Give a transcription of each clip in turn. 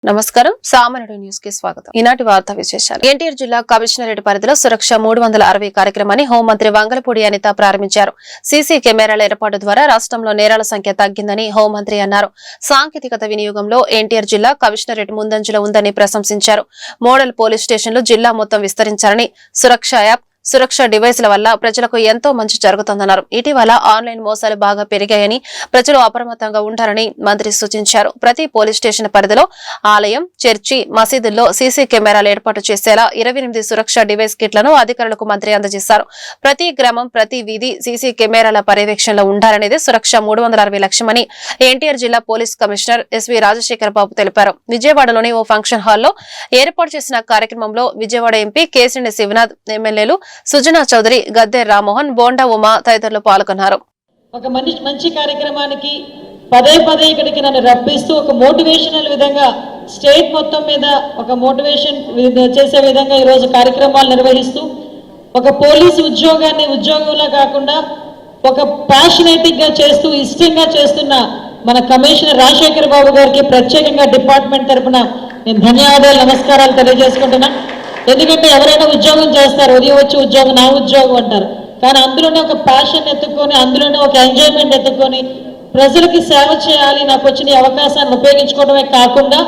నమస్కారం సామాన్యుడు న్యూస్ కి స్వాగతం. ఈనాటి వార్తా విశేషాలు. ఎన్టీఆర్ జిల్లా కమిషనరేట్ పరిధిలో సురక్ష 360 కార్యక్రమాన్ని హోంమంత్రి వంగలపూడి అనిత ప్రారంభించారు. సీసీ కెమెరాల ఏర్పాటు ద్వారా రాష్ట్రంలో నేరాల సంఖ్య తగ్గిందని హోంమంత్రి అన్నారు. సాంకేతికత వినియోగంలో ఎన్టీఆర్ జిల్లా కమిషనరేట్ ముందంజలో ఉందని ప్రశంసించారు. మోడల్ పోలీస్ స్టేషన్లు జిల్లా మొత్తం విస్తరించారని, సురక్ష యాప్ సురక్ష డివైస్ల వల్ల ప్రజలకు ఎంతో మంచి జరుగుతుందన్నారు. ఇటీవల ఆన్లైన్ మోసాలు బాగా పెరిగాయని, ప్రజలు అప్రమత్తంగా ఉండాలని మంత్రి సూచించారు. ప్రతి పోలీస్ స్టేషన్ పరిధిలో ఆలయం, చర్చి, మసీదుల్లో సీసీ కెమెరాలు ఏర్పాటు చేసేలా 28 సురక్ష డివైస్ కిట్లను అధికారులకు మంత్రి అందజేశారు. ప్రతి గ్రామం, ప్రతి వీధి సీసీ కెమెరాల పర్యవేక్షణలో ఉండాలనేది సురక్ష 360 లక్ష్యమని ఎన్టీఆర్ జిల్లా పోలీస్ కమిషనర్ ఎస్వి రాజశేఖర్ బాబు తెలిపారు. విజయవాడలోని ఓ ఫంక్షన్ హాల్లో ఏర్పాటు చేసిన కార్యక్రమంలో విజయవాడ ఎంపీ కేశినేని శివనాథ్, ఎమ్మెల్యేలు సుజనా చౌదరి, గద్దె రామ్మోహన్, బోండా ఉమా తదితరులు పాల్గొన్నారు. ఒక మంచి కార్యక్రమానికి పదే ఇక్కడికి నన్ను రప్పిస్తూ ఒక మోటివేషనల్ విధంగా స్టేట్ మొత్తం మీద ఒక మోటివేషన్ చేసే విధంగా ఈరోజు కార్యక్రమాలు నిర్వహిస్తూ ఒక పోలీసు ఉద్యోగాన్ని ఉద్యోగంలా కాకుండా ఒక ప్యాషనేటిక్ గా చేస్తూ ఇష్టంగా చేస్తున్న మన కమిషనర్ రాజశేఖర్ బాబు గారికి ప్రత్యేకంగా డిపార్ట్మెంట్ తరఫున నేను ధన్యవాదాలు, నమస్కారాలు తెలియజేసుకుంటున్నా. ఎందుకంటే ఎవరైనా ఉద్యోగం చేస్తారు, ఉదయం వచ్చి ఉద్యోగం నా ఉద్యోగం అంటారు. కానీ అందులోనే ఒక ప్యాషన్ ఎత్తుకొని, అందులోనే ఒక ఎంజాయ్మెంట్ ఎత్తుకొని ప్రజలకి సేవ చేయాలి, నాకు వచ్చిన అవకాశాన్ని ఉపయోగించుకోవడమే కాకుండా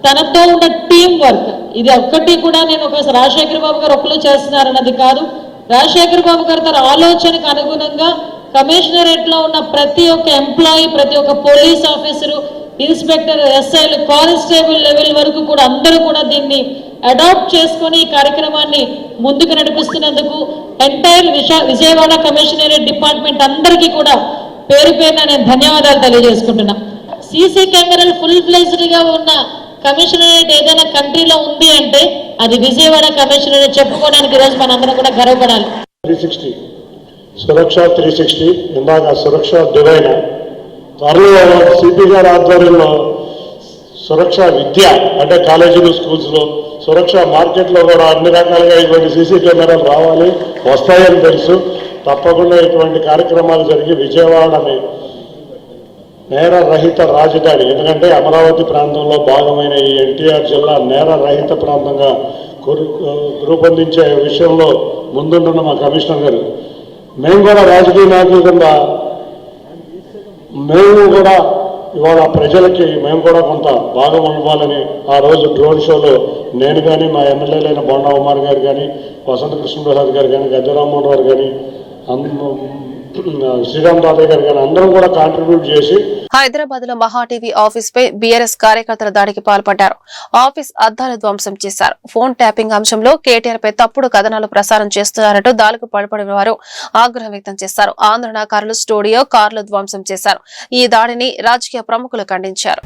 తనతో ఉన్న టీం వర్క్, ఇది ఒక్కటి కూడా నేను ఒక రాజశేఖర్ బాబు గారు ఒక్కరు చేస్తున్నారన్నది కాదు. రాజశేఖర్ బాబు గారు తన ఆలోచనకు అనుగుణంగా కమిషనరేట్ లో ఉన్న ప్రతి ఒక్క ఎంప్లాయీ, ప్రతి ఒక్క పోలీస్ ఆఫీసరు, ఇన్స్పెక్టర్, ఎస్ఐలు, కానిస్టేబుల్ లెవెల్ వరకు కూడా అందరూ కూడా దీన్ని అడాప్ట్ చేసుకొని ఈ కార్యక్రమాన్ని ముందుకు నడిపిస్తున్నందుకు ఎంటైర్ విజయవాడ కమిషనరేట్ డిపార్ట్మెంట్ అందరికీ కూడా పేరు పేరున నేను ధన్యవాదాలు తెలియజేసుకుంటున్నా. సీసీ కెమెరాలు ఫుల్ ఫ్లెజ్డ్ గా ఉన్న కమిషనరేట్ ఏదైనా కంట్రీలో ఉంది అంటే అది విజయవాడ కమిషనరేట్ చెప్పుకోవడానికి ఈరోజు మనందరం కూడా గర్వపడాలి. 360 సురక్ష 360 ఇందాక సురక్ష డివైన్ త్వరలో సిపి గారి ఆధ్వర్యంలో సురక్ష విద్య అంటే కాలేజీలు, స్కూల్స్లో సురక్ష మార్కెట్లో కూడా అన్ని రకాలుగా ఇటువంటి సీసీ కెమెరాలు రావాలి, వస్తాయని తెలుసు. తప్పకుండా ఇటువంటి కార్యక్రమాలు జరిగి విజయవాడని నేర రహిత రాజధాని, ఎందుకంటే అమరావతి ప్రాంతంలో భాగమైన ఈ ఎన్టీఆర్ జిల్లా నేర రహిత ప్రాంతంగా రూపొందించే విషయంలో ముందుంటున్న మా కమిషనర్ గారు, మేము కూడా రాజకీయ నాయకుల కింద మేము కూడా ఇవాళ ప్రజలకి మేము కూడా కొంత భాగం ఇవ్వాలని ఆ రోజు డ్రోన్ షోలో నేను కానీ, మా ఎమ్మెల్యేలైన బోండా ఉమార్ గారు కానీ, వసంత కృష్ణప్రసాద్ గారు కానీ, గద్దె రామ్మోహన్ గారు కానీ, శ్రీరామ్ దాదయ్య గారు కానీ అందరం కూడా కాంట్రిబ్యూట్ చేసి హైదరాబాద్ లో మహా టీవీ ఆఫీస్ పై బీఆర్ఎస్ కార్యకర్తల దాడికి పాల్పడ్డారు. ఆఫీస్ అద్దాలు ధ్వంసం చేశారు. ఫోన్ ట్యాపింగ్ అంశంలో కేటీఆర్ పై తప్పుడు కథనాలు ప్రసారం చేస్తున్నారంటూ దాడులకు పాల్పడిన వారు ఆగ్రహం వ్యక్తం చేశారు. ఆందోళనకారులు స్టూడియో, కార్లు ధ్వంసం చేశారు. ఈ దాడిని రాజకీయ ప్రముఖులు ఖండించారు.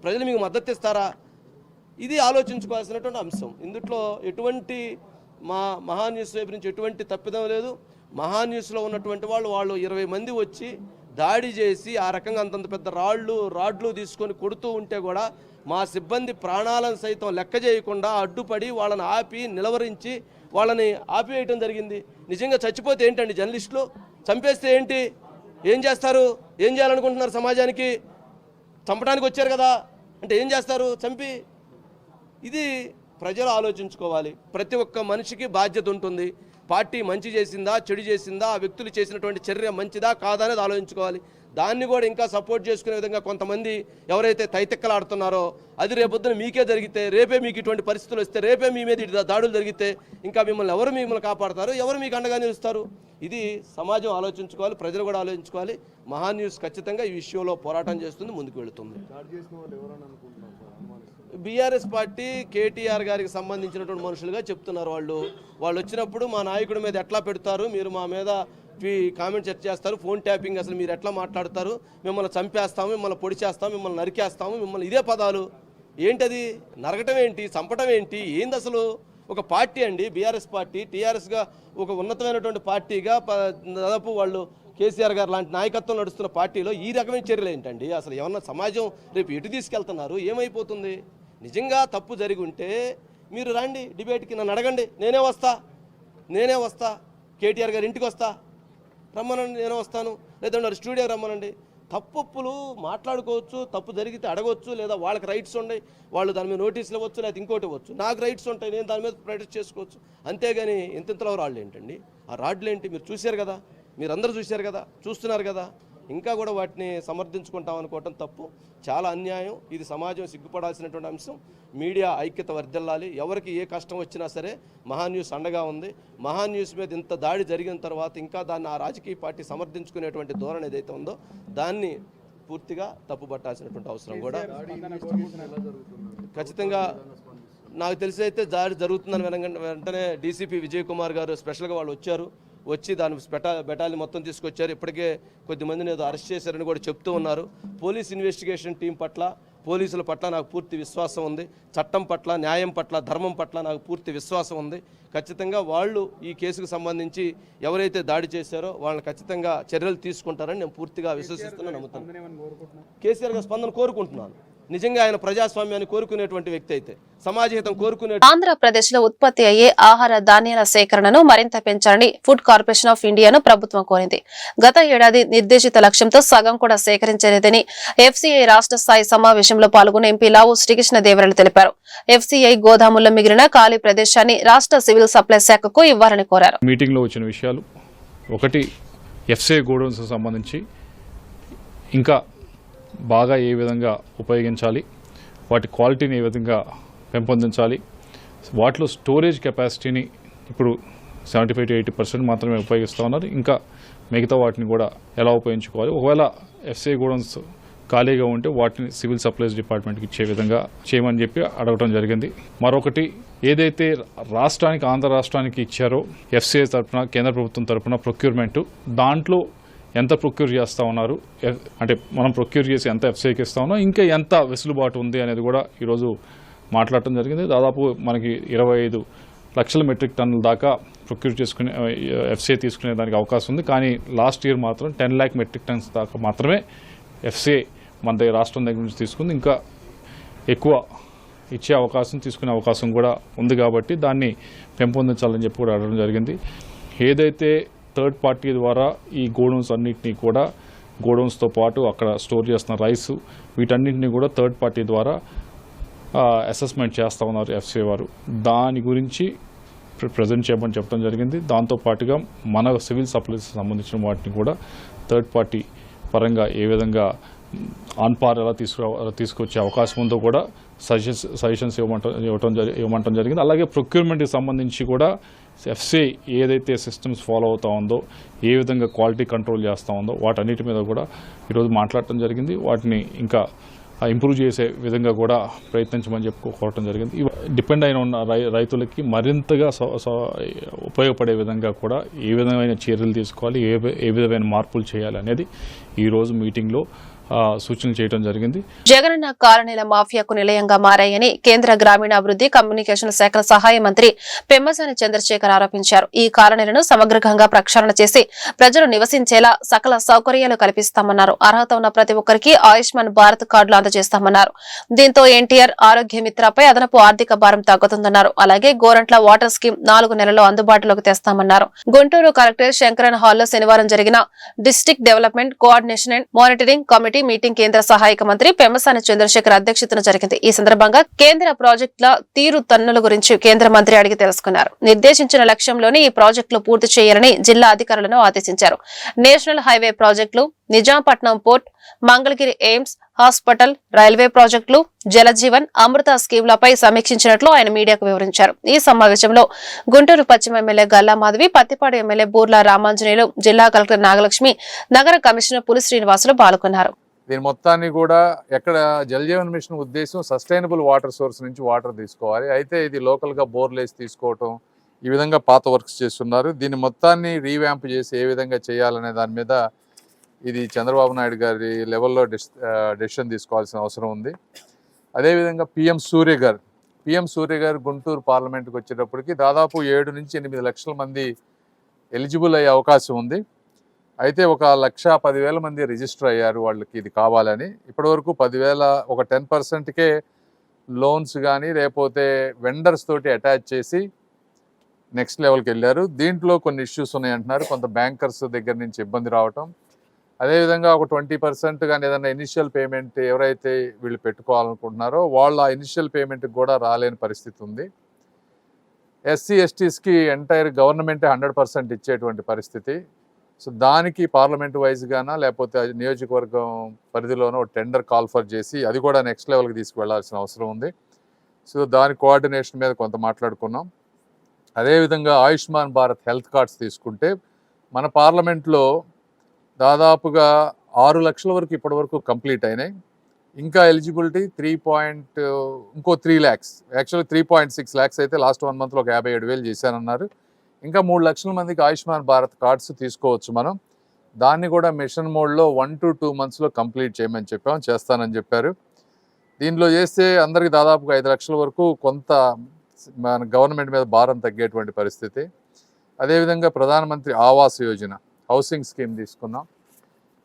ప్రజలు మీకు మద్దతు ఇస్తారా? ఇది ఆలోచించుకోవాల్సినటువంటి అంశం. ఇందులో ఎటువంటి మహా న్యూస్ వైపు నుంచి ఎటువంటి తప్పిదం లేదు. మహా న్యూస్లో ఉన్నటువంటి వాళ్ళు 20 మంది వచ్చి దాడి చేసి ఆ రకంగా అంతంత పెద్ద రాడ్లు తీసుకొని కొడుతూ ఉంటే కూడా మా సిబ్బంది ప్రాణాలను సైతం లెక్క చేయకుండా అడ్డుపడి వాళ్ళని ఆపి నిలవరించి వాళ్ళని ఆపివేయటం జరిగింది. నిజంగా చచ్చిపోతే ఏంటండి జర్నలిస్టులు? చంపేస్తే ఏంటి? ఏం చేస్తారు? ఏం చేయాలనుకుంటున్నారు? సమాజానికి చంపడానికి వచ్చారు కదా అంటే ఏం చేస్తారు? చంపి. ఇది ప్రజలు ఆలోచించుకోవాలి. ప్రతి ఒక్క మనిషికి బాధ్యత ఉంటుంది. పార్టీ మంచి చేసిందా, చెడు చేసిందా, ఆ వ్యక్తులు చేసినటువంటి చర్య మంచిదా కాదా అనేది ఆలోచించుకోవాలి. దాన్ని కూడా ఇంకా సపోర్ట్ చేసుకునే విధంగా కొంతమంది ఎవరైతే తైతెక్కలాడుతున్నారో అది రేపొద్దున మీకే జరిగితే, రేపే మీకు ఇటువంటి పరిస్థితులు వస్తే, రేపే మీ మీద దాడులు జరిగితే ఇంకా మిమ్మల్ని కాపాడతారు? ఎవరు మీకు అండగా నిలుస్తారు? ఇది సమాజం ఆలోచించుకోవాలి, ప్రజలు కూడా ఆలోచించుకోవాలి. మహా న్యూస్ ఖచ్చితంగా ఈ విషయంలో పోరాటం చేస్తుంది, ముందుకు వెళుతుంది. బీఆర్ఎస్ పార్టీ కేటీఆర్ గారికి సంబంధించినటువంటి మనుషులుగా చెప్తున్నారు. వాళ్ళు వచ్చినప్పుడు మా నాయకుడి మీద ఎట్లా పెడతారు, మీరు మా మీద కామెంట్ సెట్ చేస్తారు, ఫోన్ ట్యాపింగ్, అసలు మీరు ఎట్లా మాట్లాడతారు, మిమ్మల్ని చంపేస్తాము, మిమ్మల్ని పొడి చేస్తాము, మిమ్మల్ని నరికేస్తాము, మిమ్మల్ని ఇదే పదాలు. ఏంటది? నరకటం ఏంటి, చంపటం ఏంటి, ఏంది అసలు? ఒక పార్టీ అండి బీఆర్ఎస్ పార్టీ, టీఆర్ఎస్గా ఒక ఉన్నతమైనటువంటి పార్టీగా దాదాపు వాళ్ళు కేసీఆర్ గారు లాంటి నాయకత్వం నడుస్తున్న పార్టీలో ఈ రకమైన చర్యలు ఏంటండి? అసలు ఏమన్నా సమాజం రేపు ఎటు తీసుకెళ్తున్నారు, ఏమైపోతుంది? నిజంగా తప్పు జరిగి ఉంటే మీరు రండి డిబేట్కి, నన్ను అడగండి, నేనే వస్తా, కేటీఆర్ గారి ఇంటికి వస్తా, రమ్మనండి, నేనే వస్తాను, లేదంటే స్టూడియోకి రమ్మనండి. తప్పులు మాట్లాడుకోవచ్చు, తప్పు జరిగితే అడగవచ్చు, లేదా వాళ్ళకి రైట్స్ ఉన్నాయి, వాళ్ళు దాని మీద నోటీసులు ఇవ్వచ్చు, లేదా ఇంకోటి ఇవ్వచ్చు. నాకు రైట్స్ ఉంటాయి, నేను దాని మీద ప్రొటెస్ట్ చేసుకోవచ్చు. అంతేగాని ఇంతలో రాళ్ళు ఏంటండి? ఆ రాడ్లు ఏంటి? మీరు చూశారు కదా, మీరందరూ చూశారు కదా, చూస్తున్నారు కదా. ఇంకా కూడా వాటిని సమర్థించుకుంటాం అనుకోవటం తప్పు, చాలా అన్యాయం. ఇది సమాజం సిగ్గుపడాల్సినటువంటి అంశం. మీడియా ఐక్యత వర్ధిల్లాలి. ఎవరికి ఏ కష్టం వచ్చినా సరే మహా న్యూస్ అండగా ఉంది. మహా న్యూస్ మీద ఇంత దాడి జరిగిన తర్వాత ఇంకా దాన్ని ఆ రాజకీయ పార్టీ సమర్థించుకునేటువంటి ధోరణి ఏదైతే ఉందో దాన్ని పూర్తిగా తప్పుపట్టాల్సినటువంటి అవసరం కూడా ఖచ్చితంగా నాకు తెలిసి అయితే దాడి జరుగుతుందని వెంటనే డీసీపీ విజయ్ కుమార్ గారు స్పెషల్గా వాళ్ళు వచ్చి దాని బెటాలియన్ మొత్తం తీసుకొచ్చారు. ఇప్పటికే కొద్దిమందిని ఏదో అరెస్ట్ చేశారని కూడా చెప్తూ ఉన్నారు. పోలీస్ ఇన్వెస్టిగేషన్ టీం పట్ల, పోలీసుల పట్ల నాకు పూర్తి విశ్వాసం ఉంది. చట్టం పట్ల, న్యాయం పట్ల, ధర్మం పట్ల నాకు పూర్తి విశ్వాసం ఉంది. ఖచ్చితంగా వాళ్ళు ఈ కేసుకు సంబంధించి ఎవరైతే దాడి చేశారో వాళ్ళని ఖచ్చితంగా చర్యలు తీసుకుంటారని నేను పూర్తిగా విశ్వసిస్తున్నాను, నమ్ముతాను. కేసీఆర్ గారి స్పందన కోరుకుంటున్నాను. నిజంగా ఆయన ప్రజాస్వామ్యాన్ని కోరుకునేటువంటి వ్యక్తి అయితే, సమాజహితం కోరుకునే. ఆంధ్రప్రదేశ్ లో ఉత్పత్తి అయ్యే ఆహార ధాన్యాల సేకరణను మరింత పెంచాలని ఫుడ్ కార్పొరేషన్ ఆఫ్ ఇండియాను ప్రభుత్వం కోరింది. గత ఏడాది నిర్దేశిత లక్ష్యంతో సగం కూడా సేకరించలేదని ఎఫ్సీఐ రాష్ట్ర స్థాయి సమావేశంలో పాల్గొన్న ఎంపీ లావు శ్రీకృష్ణదేవరాయలు తెలిపారు. ఎఫ్సీఐ గోదాముల్లో మిగిలిన ఖాళీ ప్రదేశాన్ని రాష్ట్ర సివిల్ సప్లై శాఖకు ఇవ్వాలని కోరారు. మీటింగ్ లో వచ్చిన విషయాలు ఒకటి, ఎఫ్సీఐ గోడౌన్స్ సంబంధించి ఇంకా బాగా ఏ విధంగా ఉపయోగించాలి, వాటి క్వాలిటీని ఏ విధంగా పెంపొందించాలి, వాటిలో స్టోరేజ్ కెపాసిటీని ఇప్పుడు 75 to 80% మాత్రమే ఉపయోగిస్తూ ఉన్నారు. ఇంకా మిగతా వాటిని కూడా ఎలా ఉపయోగించుకోవాలి, ఒకవేళ ఎఫ్సీఐ గోడౌన్స్ ఖాళీగా ఉంటే వాటిని సివిల్ సప్లైస్ డిపార్ట్మెంట్కి ఇచ్చే విధంగా చేయమని చెప్పి అడగడం జరిగింది. మరొకటి, ఏదైతే రాష్ట్రానికి, ఆంధ్ర రాష్ట్రానికి ఇచ్చారో ఎఫ్సీఐ తరఫున, కేంద్ర ప్రభుత్వం తరఫున ప్రొక్యూర్మెంట్, దాంట్లో ఎంత ప్రొక్యూర్ చేస్తూ ఉన్నారు, అంటే మనం ప్రొక్యూర్ చేసి ఎంత ఎఫ్సీఐకి ఇస్తా ఉన్నాం, ఇంకా ఎంత వెసులుబాటు ఉంది అనేది కూడా ఈరోజు మాట్లాడటం జరిగింది. దాదాపు మనకి 25 లక్షల మెట్రిక్ టన్నుల దాకా ప్రొక్యూర్ చేసుకునే ఎఫ్సీఐ తీసుకునే దానికి అవకాశం ఉంది. కానీ లాస్ట్ ఇయర్ మాత్రం 10 lakh మెట్రిక్ టన్స్ దాకా మాత్రమే ఎఫ్సీఐ మన రాష్ట్రం దగ్గర నుంచి తీసుకుంది. ఇంకా ఎక్కువ ఇచ్చే అవకాశం, తీసుకునే అవకాశం కూడా ఉంది. కాబట్టి దాన్ని పెంపొందించాలని చెప్పి కూడా అడగడం జరిగింది. ఏదైతే థర్డ్ పార్టీ ద్వారా ఈ గోడౌన్స్ అన్నింటినీ కూడా, గోడౌన్స్తో పాటు అక్కడ స్టోర్ చేస్తున్న రైస్, వీటన్నింటినీ కూడా థర్డ్ పార్టీ ద్వారా అసెస్మెంట్ చేస్తూ ఉన్నారు ఎఫ్సీఐ వారు. దాని గురించి ప్రజెంట్ చేయమని చెప్పడం జరిగింది. దాంతోపాటుగా మన సివిల్ సప్లైస్ సంబంధించిన వాటిని కూడా థర్డ్ పార్టీ పరంగా ఏ విధంగా ఆన్ పార్ ఎలా తీసుకొచ్చే అవకాశం ఉందో కూడా సజెషన్స్ ఇవ్వమంటం జరిగింది. అలాగే ప్రొక్యూర్మెంట్కి సంబంధించి కూడా ఎఫ్సీఐ ఏదైతే సిస్టమ్స్ ఫాలో అవుతా ఉందో, ఏ విధంగా క్వాలిటీ కంట్రోల్ చేస్తూ ఉందో వాటన్నిటి మీద కూడా ఈరోజు మాట్లాడటం జరిగింది. వాటిని ఇంకా ఇంప్రూవ్ చేసే విధంగా కూడా ప్రయత్నించమని చెప్పుకోవటం జరిగింది. డిపెండ్ అయిన ఉన్న రైతులకి మరింతగా ఉపయోగపడే విధంగా కూడా ఏ విధమైన చర్యలు తీసుకోవాలి, ఏ విధమైన మార్పులు చేయాలి అనేది ఈరోజు మీటింగ్లో సూచనలు చేయడం జరిగింది. జగనన్న కాలనీల మాఫియాకు నిలయంగా మారాయని కేంద్ర గ్రామీణాభివృద్ధి కమ్యూనికేషన్ శాఖల సహాయ మంత్రి పెమ్మసాని చంద్రశేఖర్ ఆరోపించారు. ఈ కాలనీలను సమగ్రంగా ప్రక్షాళన చేసి ప్రజలు నివసించేలా సకల సౌకర్యాలు కల్పిస్తామన్నారు. అర్హత ఉన్న ప్రతి ఒక్కరికి ఆయుష్మాన్ భారత్ కార్డులు అందజేస్తామన్నారు. దీంతో ఎన్టీఆర్ ఆరోగ్య మిత్రపై అదనపు ఆర్థిక భారం తగ్గుతుందన్నారు. అలాగే గోరంట్ల వాటర్ స్కీమ్ 4 నెలల్లో అందుబాటులోకి తెస్తామన్నారు. గుంటూరు కలెక్టర్ శంకరన్ హాల్లో శనివారం జరిగిన district development coordination and monitoring committee committee meeting కేంద్ర సహాయక మంత్రి పెమ్మసాని చంద్రశేఖర్ అధ్యక్షతన జరిగింది. ఈ సందర్భంగా కేంద్ర ప్రాజెక్టుల తీరు తన్నుల గురించి కేంద్ర మంత్రి అడిగి తెలుసుకున్నారు. నిర్దేశించిన లక్ష్యంలోని ఈ ప్రాజెక్టులు పూర్తి చేయాలని జిల్లా అధికారులను ఆదేశించారు. నేషనల్ హైవే ప్రాజెక్టులు, Nizampatnam port, Mangalagiri AIIMS hospital, railway ప్రాజెక్టులు, జలజీవన్, అమృత స్కీంలపై సమీక్షించినట్లు ఆయన మీడియాకు వివరించారు. ఈ సమావేశంలో గుంటూరు పశ్చిమ ఎమ్మెల్యే గల్లా మాధవి, పత్తిపాడు ఎమ్మెల్యే బూర్లా రామాంజనేయులు, జిల్లా కలెక్టర్ నాగలక్ష్మి, నగర కమిషనర్ పులి శ్రీనివాసులు పాల్గొన్నారు. దీని మొత్తాన్ని కూడా ఎక్కడ జలజీవన్ మిషన్ ఉద్దేశం సస్టైనబుల్ వాటర్ సోర్స్ నుంచి వాటర్ తీసుకోవాలి. అయితే ఇది లోకల్గా బోర్లు వేసి తీసుకోవటం, ఈ విధంగా పాత వర్క్స్ చేస్తున్నారు. దీన్ని మొత్తాన్ని రీవ్యాంప్ చేసి ఏ విధంగా చేయాలనే దాని మీద ఇది చంద్రబాబు నాయుడు గారి లెవెల్లో డెసిషన్ తీసుకోవాల్సిన అవసరం ఉంది. అదేవిధంగా పిఎం సూర్య గారు గుంటూరు పార్లమెంట్కి వచ్చేటప్పటికి దాదాపు 7 నుంచి 8 లక్షల మంది ఎలిజిబుల్ అయ్యే అవకాశం ఉంది. అయితే 1,10,000 మంది రిజిస్టర్ అయ్యారు వాళ్ళకి ఇది కావాలని. ఇప్పటివరకు 10,000 ఒక 10%కే లోన్స్ కానీ లేకపోతే వెండర్స్ తోటి అటాచ్ చేసి నెక్స్ట్ లెవెల్కి వెళ్ళారు. దీంట్లో కొన్ని ఇష్యూస్ ఉన్నాయంటున్నారు. కొంత బ్యాంకర్స్ దగ్గర నుంచి ఇబ్బంది రావటం, అదేవిధంగా ఒక 20% కానీ ఏదైనా ఇనిషియల్ పేమెంట్ ఎవరైతే వీళ్ళు పెట్టుకోవాలనుకుంటున్నారో వాళ్ళు ఆ ఇనిషియల్ పేమెంట్కి కూడా రాలేని పరిస్థితి ఉంది. ఎస్సీ ఎస్టీస్కి ఎంటైర్ గవర్నమెంటే 100% ఇచ్చేటువంటి పరిస్థితి. సో దానికి పార్లమెంట్ వైజ్గానా లేకపోతే నియోజకవర్గం పరిధిలోనో టెండర్ కాల్ఫర్ చేసి అది కూడా నెక్స్ట్ లెవెల్కి తీసుకువెళ్లాల్సిన అవసరం ఉంది. సో దాని కోఆర్డినేషన్ మీద కొంత మాట్లాడుకున్నాం. అదేవిధంగా ఆయుష్మాన్ భారత్ హెల్త్ కార్డ్స్ తీసుకుంటే మన పార్లమెంట్లో దాదాపుగా 6 లక్షల వరకు ఇప్పటి వరకు కంప్లీట్ అయినాయి. ఇంకా ఎలిజిబిలిటీ 3 lakhs, యాక్చువల్లీ 3.6 lakhs అయితే లాస్ట్ 1 monthలో ఒక 57,000 చేశానన్నారు. ఇంకా 3 లక్షల మందికి ఆయుష్మాన్ భారత్ కార్డ్స్ తీసుకోవచ్చు మనం. దాన్ని కూడా మిషన్ మోడ్లో 1 to 2 monthsలో కంప్లీట్ చేయమని చెప్పాం, చేస్తానని చెప్పారు. దీనిలో చేస్తే అందరికి దాదాపుగా 5 లక్షల వరకు కొంత మన గవర్నమెంట్ మీద భారం తగ్గేటువంటి పరిస్థితి. అదేవిధంగా ప్రధానమంత్రి ఆవాస్ యోజన హౌసింగ్ స్కీమ్ తీసుకున్నాం.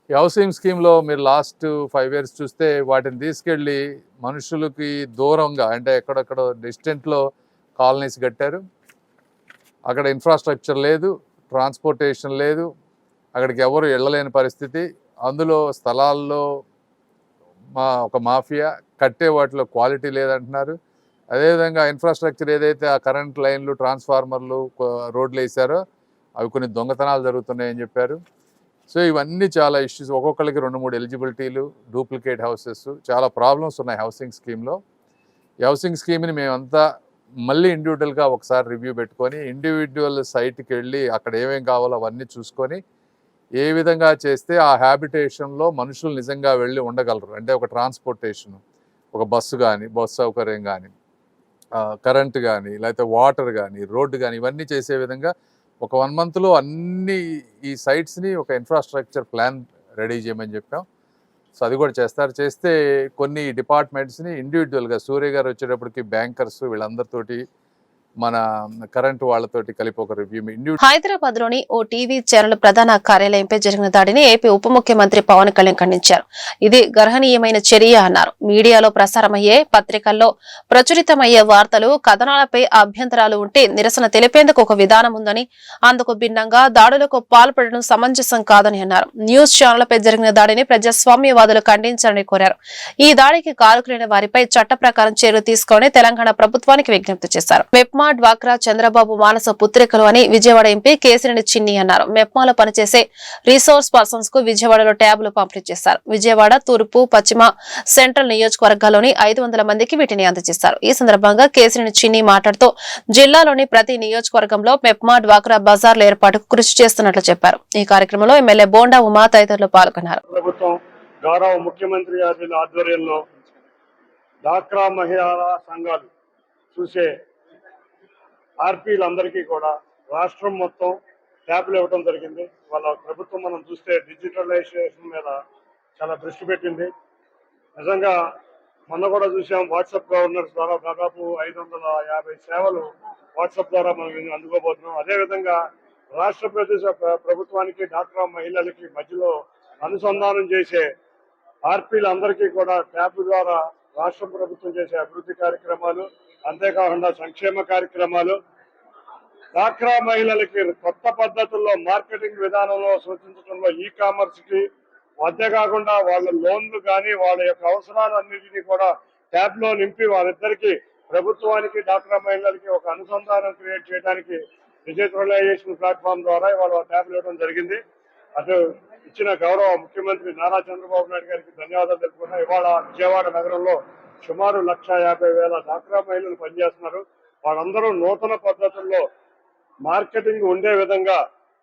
ఈ హౌసింగ్ స్కీమ్లో మీరు లాస్ట్ 5 years చూస్తే వాటిని తీసుకెళ్ళి మనుషులకి దూరంగా అంటే ఎక్కడెక్కడ డిస్టెంట్లో కాలనీస్ కట్టారు. అక్కడ ఇన్ఫ్రాస్ట్రక్చర్ లేదు, ట్రాన్స్పోర్టేషన్ లేదు, అక్కడికి ఎవరు వెళ్ళలేని పరిస్థితి. అందులో స్థలాల్లో ఒక మాఫియా, కట్టే వాటిలో క్వాలిటీ లేదంటున్నారు. అదేవిధంగా ఇన్ఫ్రాస్ట్రక్చర్ ఏదైతే ఆ కరెంట్ లైన్లు, ట్రాన్స్ఫార్మర్లు, రోడ్లు వేసారో అవి కొన్ని దొంగతనాలు జరుగుతున్నాయని చెప్పారు. సో ఇవన్నీ చాలా ఇష్యూస్. ఒక్కొక్కరికి 2-3 ఎలిజిబిలిటీలు, డూప్లికేట్ హౌసెస్, చాలా ప్రాబ్లమ్స్ ఉన్నాయి హౌసింగ్ స్కీమ్లో. ఈ హౌసింగ్ స్కీమ్ని మేమంతా మళ్ళీ ఇండివిజువల్గా ఒకసారి రివ్యూ పెట్టుకొని ఇండివిజువల్ సైట్కి వెళ్ళి అక్కడ ఏమేం కావాలో అవన్నీ చూసుకొని ఏ విధంగా చేస్తే ఆ హ్యాబిటేషన్లో మనుషులు నిజంగా వెళ్ళి ఉండగలరు. అంటే ఒక ట్రాన్స్పోర్టేషన్, ఒక బస్సు కానీ, బస్సు సౌకర్యం కానీ, కరెంట్ కానీ, లేకపోతే వాటర్ కానీ, రోడ్డు కానీ, ఇవన్నీ చేసే విధంగా ఒక 1 monthలో అన్ని ఈ సైట్స్ని ఒక ఇన్ఫ్రాస్ట్రక్చర్ ప్లాన్ రెడీ చేయమని చెప్పాం. సో అది కూడా చేస్తే కొన్ని డిపార్ట్మెంట్స్ని ఇండివిజువల్గా సూర్య గారు వచ్చేటప్పటికి బ్యాంకర్స్ వీళ్ళందరితోటి మన కరెంట్ వాళ్ళతోటి కలిపి ఒక రివ్యూ. హైదరాబాద్ లోని ఓ టీవీ ఛానల్ ప్రధాన కార్యాలయంపై జరిగిన దాడిని ఏపీ ఉప ముఖ్యమంత్రి పవన్ కళ్యాణ్ ఖండించారు. ఇది గర్హనీయమైన చర్య అన్నారు. మీడియాలో ప్రసారమయ్యే, పత్రికల్లో ప్రచురితమయ్యే వార్తలు, కథనాలపై అభ్యంతరాలు ఉంటే నిరసన తెలిపేందుకు ఒక విధానం ఉందని, అందుకు భిన్నంగా దాడులకు పాల్పడడం సమంజసం కాదని అన్నారు. న్యూస్ ఛానళ్లపై జరిగిన దాడిని ప్రజాస్వామ్యవాదులు ఖండించాలని కోరారు. ఈ దాడికి కారకులైన వారిపై చట్ట ప్రకారం చర్యలు తీసుకోవాలని తెలంగాణ ప్రభుత్వానికి విజ్ఞప్తి చేశారు. మెప్మా, డ్వాక్రా, చంద్రబాబు మానస పుత్రికలు అని విజయవాడ ఎంపీ కేసినేని చిన్ని అన్నారు. మెప్మాలో పనిచేసే రిసోర్స్ పర్సన్స్ కు విజయవాడలో ట్యాబులు పంపిణీ చేశారు. విజయవాడ తూర్పు, పశ్చిమ, సెంట్రల్ నియోజకవర్గాల్లోని 500 మందికి వీటిని అందజేశారు. ఈ సందర్భంగా కేసినేని చిన్ని మాట్లాడుతూ జిల్లాలోని ప్రతి నియోజకవర్గంలో మెప్మా, డ్వాక్రా బజార్ల ఏర్పాటుకు కృషి చేస్తున్నట్లు చెప్పారు. ఈ కార్యక్రమంలో ఎమ్మెల్యే బోండా ఉమా తదితరులు పాల్గొన్నారు. ప్రభుత్వం గౌరవ ముఖ్యమంత్రి గారి ఆధ్వర్యంలో డ్వాక్రా మహిళా సంఘాలు చూసే ఆర్పీలందరికీ కూడా రాష్ట్రం మొత్తం ట్యాబ్లు ఇవ్వడం జరిగింది. వాళ్ళ ప్రభుత్వం మనం చూస్తే డిజిటలైజేషన్ మీద చాలా దృష్టి పెట్టింది. నిజంగా మొన్న కూడా చూసాం, వాట్సాప్ గవర్నర్స్ ద్వారా దాదాపు 550 సేవలు వాట్సాప్ ద్వారా మనం అందుకోబోతున్నాం. అదేవిధంగా రాష్ట్ర ప్రభుత్వానికి డ్వాక్రా మహిళలకి మధ్యలో అనుసంధానం చేసే ఆర్పీలందరికీ కూడా ట్యాబ్ ద్వారా రాష్ట్ర ప్రభుత్వం చేసే అభివృద్ధి కార్యక్రమాలు, అంతేకాకుండా సంక్షేమ కార్యక్రమాలు, డ్వాక్రా మహిళలకి కొత్త పద్ధతుల్లో మార్కెటింగ్ విధానంలో సూచించడంలో, ఈ కామర్స్కి అంతేకాకుండా వాళ్ళ లోన్లు కానీ వాళ్ళ యొక్క అవసరాలన్నింటినీ కూడా ట్యాబ్ లో నింపి వాళ్ళిద్దరికి ప్రభుత్వానికి డాక్రా మహిళలకి ఒక అనుసంధానం క్రియేట్ చేయడానికి డిజిటలైజేషన్ ప్లాట్ఫామ్ ద్వారా ఇవాళ ట్యాబ్ ఇవ్వడం జరిగింది. అటు ఇచ్చిన గౌరవ ముఖ్యమంత్రి నారా చంద్రబాబు నాయుడు గారికి ధన్యవాదాలు తెలుపుకున్నా. ఇవాళ విజయవాడ నగరంలో సుమారు 1,50,000 డాక్రా మహిళలు పనిచేస్తున్నారు. వాళ్ళందరూ నూతన పద్ధతుల్లో మార్కెటింగ్ ఉండే విధంగా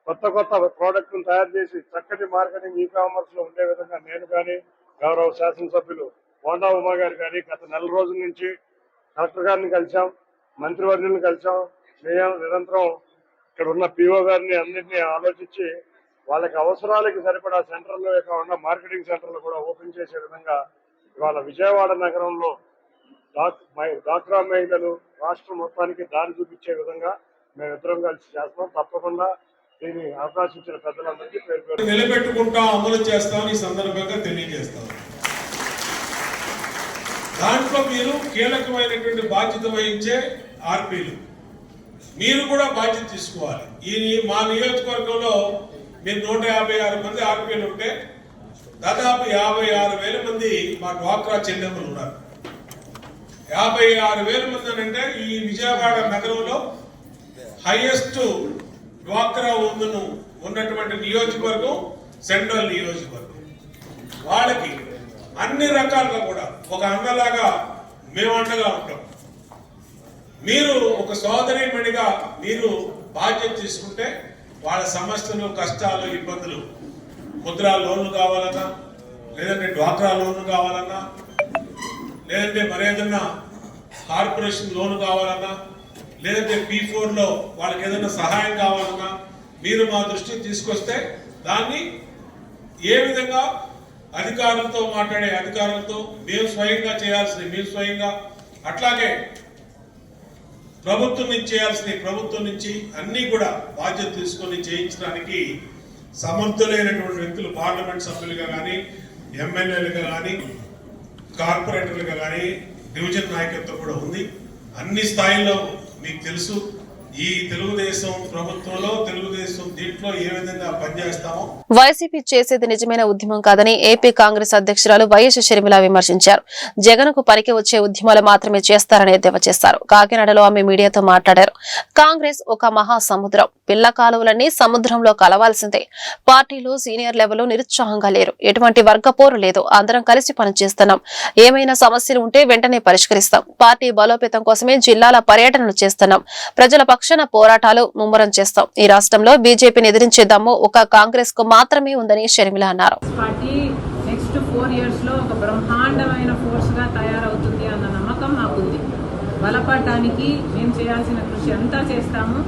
కొత్త కొత్త ప్రోడక్ట్ను తయారు చేసి చక్కటి మార్కెటింగ్ ఈ-కామర్స్ లో ఉండే విధంగా నేను కానీ గౌరవ శాసనసభ్యులు బోండా ఉమా గారు కానీ గత నెల రోజుల నుంచి కలెక్టర్ గారిని కలిసాం, మంత్రివర్యులను కలిసాం. నిరంతరం ఇక్కడ ఉన్న పిఓ గారిని అన్నింటినీ ఆలోచించి వాళ్ళకి అవసరాలకి సరిపడా సెంటర్లు కాకుండా మార్కెటింగ్ సెంటర్లు కూడా ఓపెన్ చేసే విధంగా ఇవాళ విజయవాడ నగరంలో డాక్రా మహిళలు రాష్ట్రం మొత్తానికి దారి చూపించే విధంగా మేమిద్దరం కలిసి చేస్తాం. తప్పకుండా దీన్ని అవకాశం ఇచ్చిన పెద్దలందరికీ పేరు పేరు నిలబెట్టుకుంటా అమలు చేస్తామని ఈ సందర్భంగా తెలియజేస్తాం. దాంట్లో మీరు కీలకమైనటువంటి బాధ్యత వహించే ఆర్పీలు మీరు కూడా బాధ్యత తీసుకోవాలి. మా నియోజకవర్గంలో మీరు 156 మంది ఆర్పీలు ఉంటే దాదాపు 56,000 మంది మా డ్వాక్రా చెల్లెమ్మలు ఉన్నారు. 56,000 మంది అంటే ఈ విజయవాడ నగరంలో హైయెస్ట్ డ్వాక్రా ఉమెన్ ఉన్నటువంటి నియోజకవర్గం సెంట్రల్ నియోజకవర్గం. వాళ్ళకి అన్ని రకాలుగా కూడా ఒక అన్నలాగా మేము అండగా ఉంటాం. మీరు ఒక సోదరీమణిగా మీరు బాధ్యత తీసుకుంటే వాళ్ళ సమస్యలు, కష్టాలు, ఇబ్బందులు, ముద్రా లోన్లు కావాలన్నా, లేదంటే డ్వాక్రా లోన్లు కావాలన్నా, లేదంటే మరేదన్నా కార్పొరేషన్ లోన్ కావాలన్నా, లేదంటే P4లో వాళ్ళకి ఏదైనా సహాయం కావాలన్నా మీరు మా దృష్టికి తీసుకొస్తే దాన్ని ఏ విధంగా అధికారులతో మాట్లాడే అధికారులతో మేము స్వయంగా చేయాల్సింది మేము స్వయంగా, అట్లాగే ప్రభుత్వం నుంచి చేయాల్సింది ప్రభుత్వం నుంచి అన్ని కూడా బాధ్యత తీసుకొని చేయించడానికి సమర్థులైనటువంటి వ్యక్తులు పార్లమెంట్ సభ్యులుగా కానీ, ఎమ్మెల్యేలుగా కానీ, కార్పొరేటర్లుగా కానీ డివిజన్ నాయకత్వం కూడా ఉంది. అన్ని స్థాయిలో మీకు తెలుసు ఈ తెలుగుదేశం ప్రభుత్వంలో తెలుగుదేశం దీంట్లో ఏ విధంగా పనిచేస్తామో. వైసీపీ చేసేది నిజమైన ఉద్యమం కాదని ఏపీ కాంగ్రెస్ అధ్యక్షురాలు వైఎస్ షర్మిల విమర్శించారు. జగన్కు పనికి వచ్చే ఉద్యమాలు మాత్రమే చేస్తారని ఎద్దేవా చేశారు. కాకినాడలో ఆమె మీడియాతో మాట్లాడారు. కాంగ్రెస్ ఒక మహాసముద్రం, పిల్ల కాలువలన్నీ సముద్రంలో కలవాల్సిందే. పార్టీలో సీనియర్ లెవెల్లో నిరుత్సాహంగా లేరు. ఎటువంటి వర్గపోరు లేదు. అందరం కలిసి పనిచేస్తున్నాం. ఏమైనా సమస్యలు ఉంటే వెంటనే పరిష్కరిస్తాం. పార్టీ బలోపేతం కోసమే జిల్లాల పర్యటనలు చేస్తున్నాం. ప్రజల పక్షాన పోరాటాలు ముమ్మరం చేస్తాం. ఈ రాష్ట్రంలో బీజేపీని ఎదిరించే దమ్ము ఒక కాంగ్రెస్ కు మాత్రమే ఉందని షర్మిల అన్నారు. పార్టీ నెక్స్ట్ 4 ఇయర్స్ లో ఒక బ్రహ్మాండమైన ఫోర్స్ గా తయారవుతుంది అన్న నమ్మకం మాకుంది. బలపడడానికి మేము చేయాల్సిన కృషి అంతా చేస్తాము.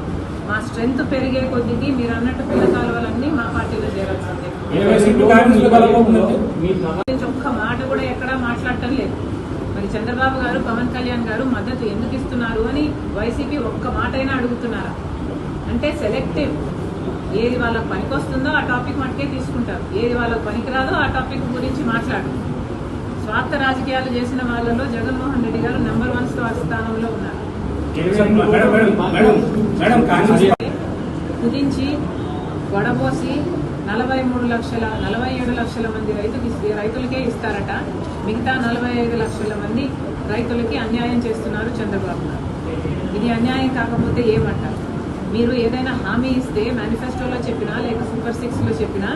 మా స్ట్రెంగ్త్ పెరిగే కొద్దికి మీరు అన్నట్టు పిల్ల కాలువలన్నీ మా పార్టీలో చేరాల్సిందే. ఒక్క మాట కూడా ఎక్కడా మాట్లాడటం లేదు. మరి చంద్రబాబు గారు, పవన్ కళ్యాణ్ గారు మద్దతు ఎందుకు ఇస్తున్నారు అని వైసీపీ ఒక్క మాట అయినా అడుగుతున్నారా? అంటే సెలెక్టివ్, ఏది వాళ్ళకి పనికొస్తుందో ఆ టాపిక్ మటుకే తీసుకుంటారు, ఏది వాళ్ళకి పనికిరాదో ఆ టాపిక్ గురించి మాట్లాడు. స్వార్థ రాజకీయాలు చేసిన వాళ్ళలో జగన్మోహన్ రెడ్డి గారు నెంబర్ 1 స్థానంలో ఉన్నారు. కుదించి గొడబోసి 47 లక్షల మంది రైతులకే ఇస్తారట. మిగతా 45 లక్షల మంది రైతులకి అన్యాయం చేస్తున్నారు చంద్రబాబు గారు. ఇది అన్యాయం కాకపోతే ఏమంటారు? మీరు ఏదైనా హామీ ఇస్తే మేనిఫెస్టోలో చెప్పినా లేక సూపర్ 6లో చెప్పినా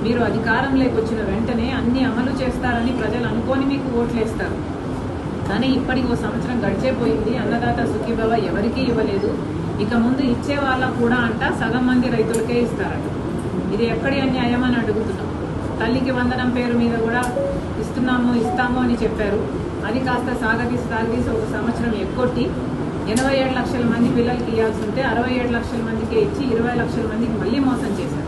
మీరు అధికారంలోకి వచ్చిన వెంటనే అన్ని అమలు చేస్తారని ప్రజలు అనుకోని మీకు ఓట్లేస్తారు. కానీ ఇప్పటికి 1 సంవత్సరం గడిచేపోయింది. అన్నదాత సుఖీభవ ఎవరికీ ఇవ్వలేదు. ఇక ముందు ఇచ్చే వాళ్ళకు కూడా అంట సగం మంది రైతులకే ఇస్తారట. ఇది ఎక్కడి అన్యాయం అని అడుగుతున్నాం. తల్లికి వందనం పేరు మీద కూడా ఇస్తాము అని చెప్పారు. అది కాస్త సాగదీసి 1 సంవత్సరం ఎక్కొట్టి 87 లక్షల మంది పిల్లలకి ఇవ్వాల్సి ఉంటే 67 లక్షల మందికే ఇచ్చి 20 లక్షల మందికి మళ్ళీ మోసం చేశారు.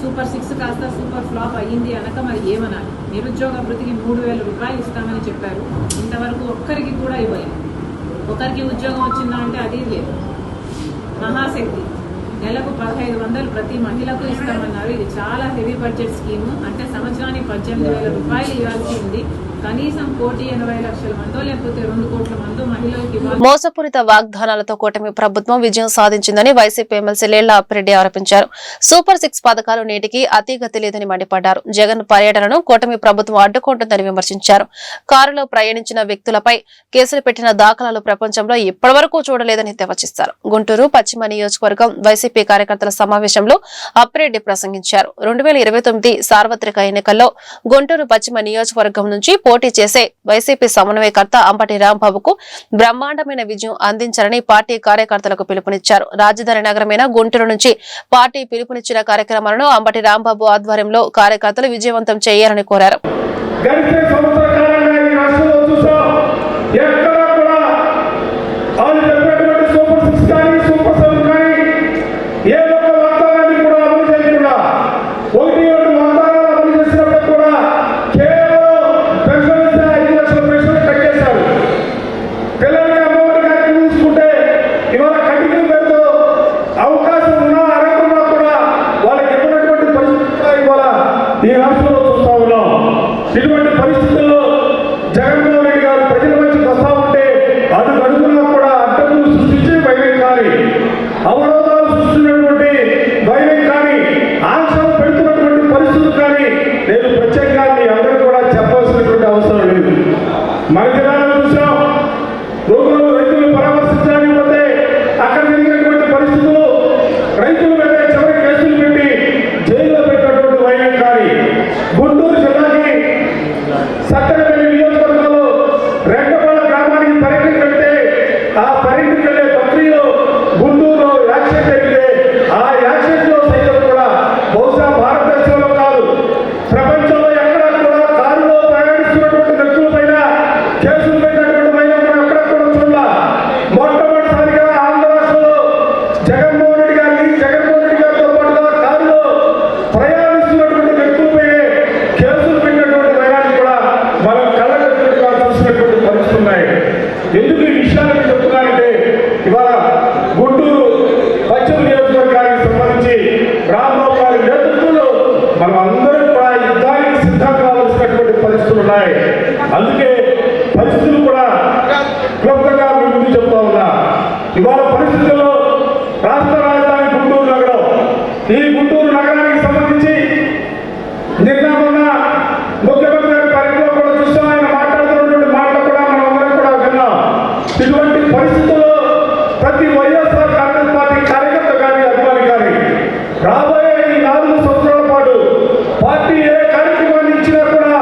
సూపర్ 6 కాస్త సూపర్ ఫ్లాప్ అయ్యింది అనక మరి ఏమనాలి? నిరుద్యోగ భృతికి 3,000 రూపాయలు ఇస్తామని చెప్పారు. ఇంతవరకు ఒక్కరికి కూడా ఇవ్వలేదు. ఒకరికి ఉద్యోగం వచ్చిందా అంటే అది లేదు. మహాశక్తి నెలకు 1,500 ప్రతి మహిళకు ఇస్తామన్నారు. ఇది చాలా హెవీ బడ్జెట్ స్కీము. అంటే సంవత్సరానికి 18,000 రూపాయలు ఇవ్వాల్సి ఉంది. కనీసం 1,80,00,000 మందో లేకపోతే 2 కోట్ల మందో మహిళలకు ఇవ్వాలి. మోసపూరిత వాగ్దానాలతో కూటమి ప్రభుత్వం విజయం సాధించిందని వైసీపీ ఎమ్మెల్సీ లేళ్ల అప్పిరెడ్డి ఆరోపించారు. సూపర్ 6 పథకాలు నేటికి అతిగతి లేదని మండిపడ్డారు. జగన్ పర్యటనను కూటమి ప్రభుత్వం అడ్డుకుంటుందని విమర్శించారు. కారులో ప్రయాణించిన వ్యక్తులపై కేసులు పెట్టిన దాఖలాలు ప్రపంచంలో ఇప్పటివరకు చూడలేదని తెవచిస్తారు. గుంటూరు పశ్చిమ నియోజకవర్గం వైసీపీ కార్యకర్తల సమావేశంలో అప్పిరెడ్డి ప్రసంగించారు. 2029 సార్వత్రిక ఎన్నికల్లో గుంటూరు పశ్చిమ నియోజకవర్గం నుంచి పోటీ చేసే వైసీపీ సమన్వయకర్త అంబటి రాంబాబుకు బ్రహ్మాండమైన విజయం అందించాలని పార్టీ కార్యకర్తలకు పిలుపునిచ్చారు. రాజధాని నగరమైన గుంటూరు నుంచి పార్టీ పిలుపునిచ్చిన కార్యక్రమాలను అంబటి రాంబాబు ఆధ్వర్యంలో కార్యకర్తలు విజయవంతం చేయాలని కోరారు. ఇటువంటి పరిస్థితుల్లో జగన్మోహన్ రెడ్డి గారు ప్రజల మధ్యకి వస్తా ఉంటే అది అడుగునా కూడా అడ్డంకులు సృష్టించి భయం కానీ అవరోధాలు సృష్టించినటువంటి భయం కానీ ఆంక్షలు పెడుతున్నటువంటి పరిస్థితులు కానీ నేను ప్రత్యేకంగా మీ అందరూ కూడా చెప్పాల్సినటువంటి అవసరం లేదు. మన జిల్లాలో చూసాం, రోగులు రైతులు పరామర్శించడానికి పోతే అక్కడ జరిగినటువంటి పరిస్థితులు రైతుల మీద చివరి కేసులు పెట్టి జైల్లో పెట్టినటువంటి భయం కానీ గుంటూరు జిల్లాకి సత్తెనపల్లి నియోజకవర్గంలో రెండపాల గ్రామానికి పర్యటన పెడితే ఆ పర్యటనకు వెళ్లే ప్రక్రియలో గుంటూరులో యాక్సిడెంట్ జరిగితే ఆ యాక్సిడెంట్ లో సైతం కూడా బహుశా భారతదేశంలో కాదు ప్రపంచంలో ఎక్కడా కూడా కారులో ప్రయాణిస్తున్నటువంటి వ్యక్తుల పైన కేసులు పెట్టినటువంటి పైన మనం ఎక్కడా కూడా చూడాల. మొట్టమొదటిసారిగా ఆంధ్ర రాష్ట్రంలో జగన్మోహన్ రెడ్డి గారితో పాటుగా కారులో ప్రయాణిస్తున్నటువంటి వ్యక్తులపై కేసులు పెట్టినటువంటి వైరాన్ని కూడా మనం కళ్ళకట్టుగా చూసినటువంటి పరిస్థితులు ఉన్నాయి. ఎందుకు ఈ విషయాన్ని చెప్తున్నారంటే ఇవాళ గుంటూరు పశ్చిమ నియోజకవర్గానికి సంబంధించి రాంబాబు గారి నేతృత్వంలో మనం అందరం కూడా యుద్ధానికి సిద్ధం కావాల్సినటువంటి పరిస్థితులు ఉన్నాయి. అందుకే పరిస్థితులు కూడా క్లుప్తంగా మీ ముందు చెప్తా ఉన్నా. ఇవాళ పరిస్థితుల్లో రాష్ట్ర రాజధాని గుంటూరు నగరం, ఈ గుంటూరు నగరానికి సంబంధించి నిన్న మొన్న ముఖ్యమంత్రి గారి పర్యటనలో కూడా చూస్తాం. ఆయన మాట్లాడుతున్నటువంటి మాటలు కూడా మనం అందరం కూడా విన్నాం. ఇటువంటి పరిస్థితుల్లో ప్రతి వైఎస్ఆర్ కాంగ్రెస్ పార్టీ కార్యకర్త కానీ అభిమాని కానీ రాబోయే ఈ 4 సంవత్సరాల పాటు పార్టీ ఏ కార్యక్రమాన్ని ఇచ్చినా కూడా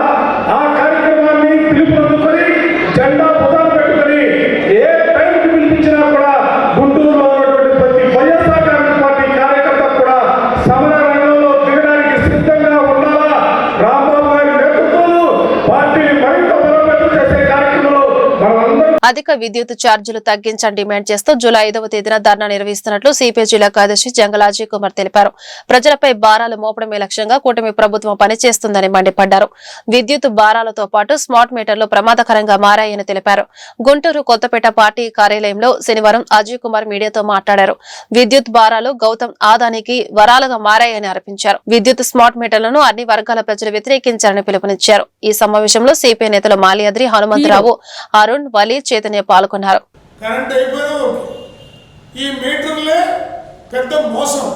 ఆ కార్యక్రమాన్ని పిలుపునందుకొని జెండా పదాలు పెట్టుకొని ఏ టైంకి పిలిపించినా కూడా గుంటూరులో ఉన్నటువంటి ప్రతి వైఎస్ఆర్ కాంగ్రెస్ పార్టీ కార్యకర్త కూడా సమర రంగంలో దిగడానికి సిద్ధంగా ఉండాలా. రాంబాబు గారి నేతృత్వంలో పార్టీని మరింత బలోపేతం చేసే కార్యక్రమంలో మనం అందరం అధిక విద్యుత్ ఛార్జీలు తగ్గించని డిమాండ్ చేస్తూ జూలై 5వ తేదీన ధర్నా నిర్వహిస్తున్నట్లు సిపిఐ జిల్లా కార్యదర్శి జంగల అజయ్ కుమార్ తెలిపారు. ప్రజలపై భారాలు మోపడమే లక్ష్యంగా కూటమి ప్రభుత్వం పనిచేస్తుందని మండిపడ్డారు. విద్యుత్ భారాలతో పాటు స్మార్ట్ మీటర్లు ప్రమాదకరంగా మారాయని తెలిపారు. గుంటూరు కొత్తపేట పార్టీ కార్యాలయంలో శనివారం అజయ్ కుమార్ మీడియాతో మాట్లాడారు. విద్యుత్ భారాలు గౌతమ్ ఆదానికి వరాలుగా మారాయని ఆరోపించారు. విద్యుత్ స్మార్ట్ మీటర్లను అన్ని వర్గాల ప్రజలు వ్యతిరేకించారని పిలుపునిచ్చారు. ఈ సమావేశంలో సిపిఐ నేతలు మాలియాద్రి, హనుమంతరావు, అరుణ్, వలి, చైతన్య పాల్గొన్నారు. కరెంట్ అయిపోయినా ఈ మీటర్లే పెద్ద మోసం.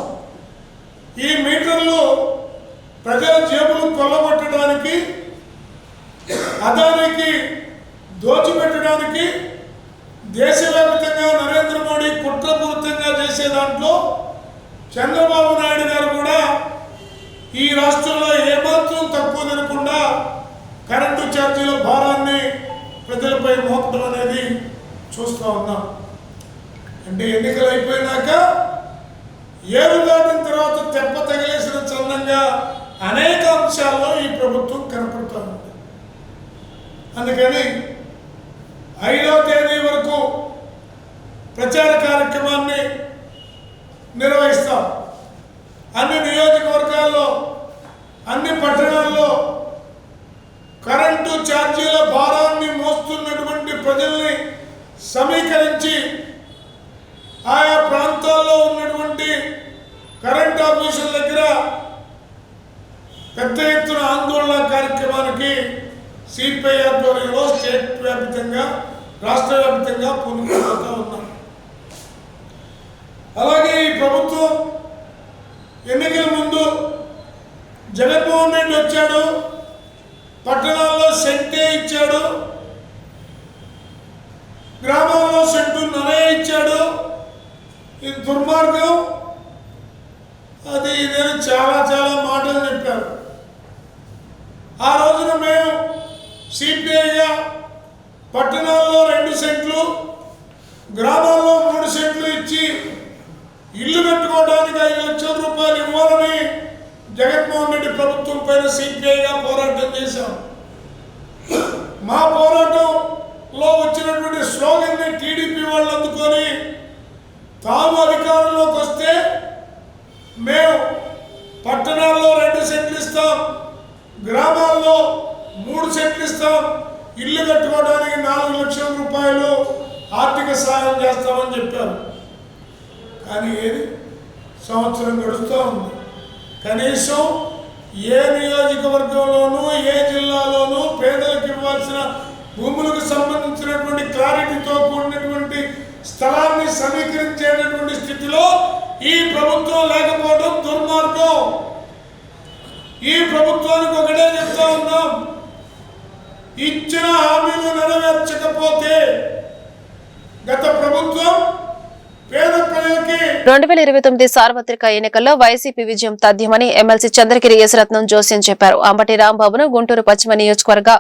ఈ మీటర్లు ప్రజల జేబులు కొల్లగొట్టడానికి, అదానికి దోచిపెట్టడానికి దేశవ్యాప్తంగా నరేంద్ర మోడీ కుట్రపూరితంగా చేసే దాంట్లో చంద్రబాబు నాయుడు గారు కూడా ఈ రాష్ట్రంలో ఏమాత్రం తక్కువ తినకుండా కరెంటు ఛార్జీల భారాన్ని ప్రజలపై మోపడం అనేది చూస్తూ ఉన్నాం. అంటే ఎన్నికలు అయిపోయినాక ఏరు దాటిన తర్వాత తెప్ప తగిలేసిన చందంగా అనేక అంశాల్లో ఈ ప్రభుత్వం కనపడుతూ ఉంది. అందుకని 5వ తేదీ వరకు ప్రచార కార్యక్రమాన్ని నిర్వహిస్తాం. అన్ని నియోజకవర్గాల్లో, అన్ని పట్టణాల్లో కరెంటు ఛార్జీల భారాన్ని మోస్తున్నటువంటి ప్రజల్ని సమీకరించి ఆయా ప్రాంతాల్లో ఉన్నటువంటి కరెంట్ ఆఫీసుల దగ్గర పెద్ద ఎత్తున ఆందోళన కార్యక్రమానికి సిపిఐ ఆధ్వర్యంలో స్టేట్ వ్యాప్తంగా రాష్ట్ర వ్యాప్తంగా పొందుకుంటూ ఉన్నాం. అలాగే ఈ ప్రభుత్వం ఎన్నికల ముందు జగన్మోహన్ రెడ్డి వచ్చాడు, పట్టణాల్లో సెంటే ఇచ్చాడు, గ్రామాల్లో సెంటున్నరే ఇచ్చాడు. ఇది దుర్మార్గం, అది ఇదేదో చాలా చాలా మాటలు చెప్పారు. ఆ రోజున మేము సిపిఐగా పట్టణాల్లో 2 సెంట్లు, గ్రామాల్లో 3 సెంట్లు ఇచ్చి ఇల్లు కట్టుకోవడానికి 5 లక్షల రూపాయలు ఇవ్వాలని జగన్మోహన్ రెడ్డి ప్రభుత్వం పైన సిపిఐగా పోరాటం చేశాం. మా పోరాటంలో వచ్చినటువంటి స్లోగన్ని టీడీపీ వాళ్ళు అందుకొని తాము అధికారంలోకి వస్తే మేము పట్టణాల్లో 2 సెంట్లు ఇస్తాం, గ్రామాల్లో 3 సెంట్లు ఇస్తాం, ఇల్లు కట్టుకోవడానికి 4 లక్షల రూపాయలు ఆర్థిక సహాయం చేస్తామని చెప్పారు. కానీ ఏది సంవత్సరం గడుస్తూ ఉంది. కనీసం ఏ నియోజకవర్గంలోనూ ఏ జిల్లాలోనూ పేదలకు ఇవ్వాల్సిన భూములకు సంబంధించినటువంటి క్లారిటీతో కూడినటువంటి స్థలాన్ని సమీకరించేటటువంటి స్థితిలో ఈ ప్రభుత్వం లేకపోవడం దుర్మార్గం. ఈ ప్రభుత్వానికి ఒకటే చెప్తా ఉన్నాం, ఇచ్చిన హామీలు నెరవేర్చకపోతే గత ప్రభుత్వం పేద ప్రజలకి 2029 సార్వత్రిక ఎన్నికల్లో వైసీపీ విజయం తథ్యమని ఎమ్మెల్సీ చంద్రగిరి యశరత్నం జోస్యం చెప్పారు. అంబటి రాంబాబును గుంటూరు పశ్చిమ నియోజకవర్గ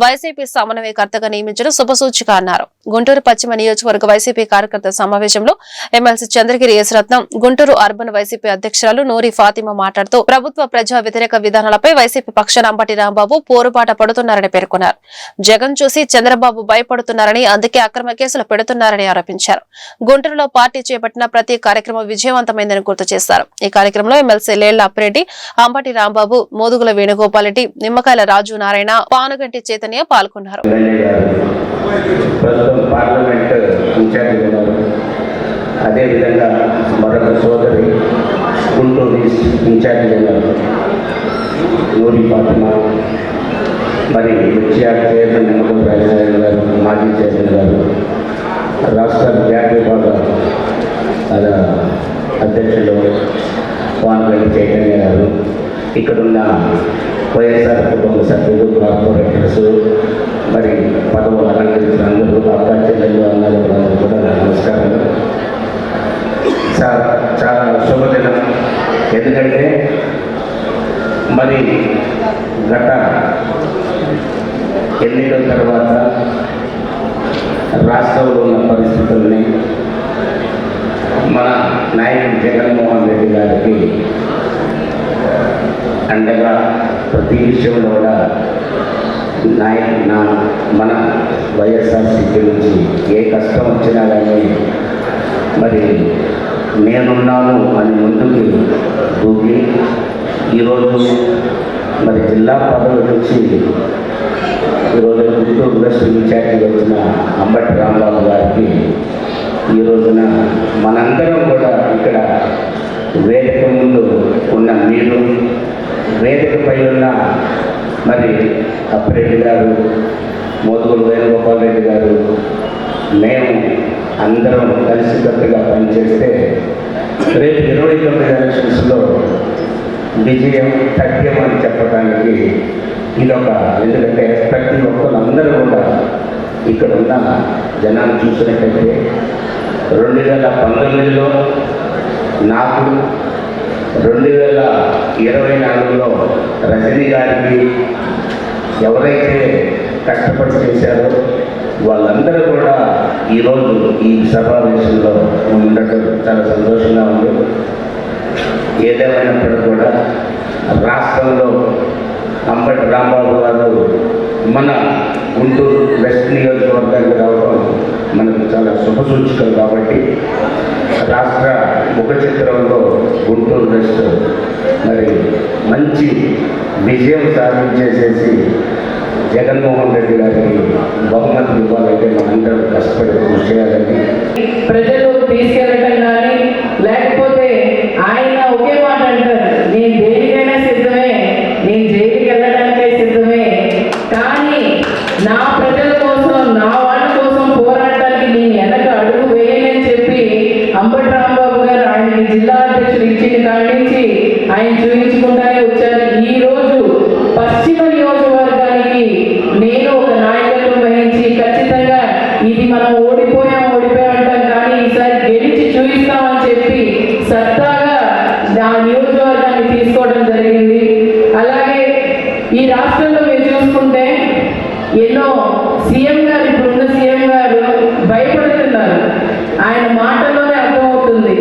వైసీపీ సమన్వయకర్తగా నియమించడం శుభసూచిక అన్నారు. గుంటూరు పశ్చిమ నియోజకవర్గ వైసీపీ కార్యకర్త సమావేశంలో MLC Chandragiri Yesuratnam, Guntur urban YCP అధ్యక్షురాలు నూరి ఫాతిమా మాట్లాడుతూ ప్రభుత్వ ప్రజా వ్యతిరేక విధానాలపై వైసీపీ పక్షాన అంబటి రాంబాబు పోరుబాట పడుతున్నారని పేర్కొన్నారు. జగన్ చూసి చంద్రబాబు భయపడుతున్నారని, అందుకే అక్రమ కేసులు పెడుతున్నారని ఆరోపించారు. గుంటూరులో పార్టీ చేపట్టిన ప్రతి కార్యక్రమం విజయవంతమైందని గుర్తు చేశారు. ఈ కార్యక్రమంలో ఎమ్మెల్సీ లేళ్ల అప్పిరెడ్డి, అంబటి రాంబాబు, మోదుగుల వేణుగోపాల్ రెడ్డి, నిమ్మకాయల రాజు నారాయణ, పానుగంటి చైతన్య పాల్గొన్నారు. అదేవిధంగా మరొక సోదరి గుంటూరు ఈస్ట్ ఇన్ఛార్జ్ నూరి ఫాతిమా, మరి చైర్మన్ నిమ్మకం రాజశేఖర గారు, మాజీ చైర్మన్ గారు, రాష్ట్ర బ్యాక్ విభాగ అధ్యక్షులు పానుగంటి చైతన్య గారు, ఇక్కడున్న వైఎస్ఆర్ కుటుంబ సభ్యులు, కార్పొరేటర్స్, మరి పదవులు అలంకరించిన అందరూ, అక్కా చెల్లెళ్ళు, అన్నలు కూడా నమస్కారం. చాలా శుభదినం. ఎందుకంటే మరి గత ఎన్నికల తర్వాత రాష్ట్రంలో ఉన్న పరిస్థితుల్ని మన నాయకుడు జగన్మోహన్ రెడ్డి గారికి అండగా ప్రతి విషయంలో కూడా మన వైఎస్ఆర్సీపీ నుంచి ఏ కష్టం వచ్చినా కానీ మరి నేనున్నాను అని ముందుకు దూకి ఈరోజు మరి జిల్లా పదవి నుంచి ఈరోజు గుంటూరు వెస్ట్ ఇన్ఛార్జిగా వచ్చిన అంబటి రాంబాబు గారికి ఈ రోజున మనందరం కూడా ఇక్కడ వేదిక ముందు ఉన్న మీరు, వేదికపై ఉన్న మరి అప్పిరెడ్డి గారు, మోదుగుల వేణుగోపాల్ రెడ్డి గారు, మేము అందరం కలిసికట్టుగా పనిచేస్తే రేపు 29 ఎలక్షన్స్లో విజయం తథ్యం అని చెప్పడానికి ఇదొక, ఎందుకంటే ప్రతి ఒక్కరందరూ కూడా ఇక్కడ ఉన్న జనాన్ని చూసినట్టయితే 2019లో నాకు, 2024లో రజనీ గారికి ఎవరైతే కష్టపడి చేశారో వాళ్ళందరూ కూడా ఈరోజు ఈ సమావేశంలో ఉండటం చాలా సంతోషంగా ఉంది. ఏదేమైనప్పటికీ కూడా రాష్ట్రంలో అంబటి రాంబాబు గారు మన గుంటూరు వెస్ట్ నియోజకవర్గానికి రావడం మనకు చాలా శుభసూచికం. కాబట్టి రాష్ట్ర ముఖ చిత్రంలో గుంటూరు వెస్ట్ మరి మంచి విజయం సాధించేసేసి జగన్మోహన్ రెడ్డి గారికి బహుమతి ఇవ్వాలంటే మనందరం కష్టపడి కృషి చేయాలని ప్రజల్లోకి తీసుకెళ్ళటం కానీ, లేకపోతే ఆయన ఒకే మాట అంటారు, నేను దేనికైనా సిద్ధమే, నేను జైలుకి వెళ్ళడానికై సిద్ధమే, కానీ ఇది మనం ఓడిపోయాం అంటాం, కానీ ఈసారి గెలిచి చూపిస్తామని చెప్పి సత్తాగా ఆ నియోజకవర్గాన్ని తీసుకోవడం జరిగింది. అలాగే ఈ రాష్ట్రంలో మీరు చూసుకుంటే ఎన్నో సీఎం గారు, ఇప్పుడున్న సీఎం గారు భయపడుతున్నారు. ఆయన మాటల్లోనే అర్థమవుతుంది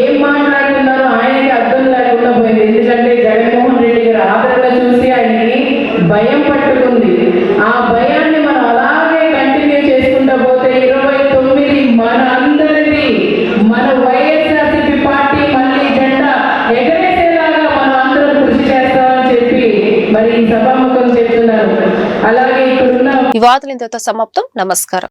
ఏం మాట్లాడుతున్నారో ఆయనకి అర్థం లేకుండా పోయింది. ఎందుకంటే జగన్మోహన్ రెడ్డి గారి ఆదరణ చూసి ఆయనకి భయం పట్టుకుంది. ఆ భయాన్ని మనం అలాగే కంటిన్యూ చేసుకుంటూ పోతే 29 మన అందరిది, మన వైఎస్ఆర్సీపీ పార్టీ మళ్ళీ జెండా ఎగరేసేలాగా మనం అందరం కృషి చేస్తామని చెప్పి మరి ఈ సభాముఖం చెప్తున్నారు. అలాగే ఇక్కడున్న ఈ వార్తలు ఇంతతో సమాప్తం. నమస్కారం.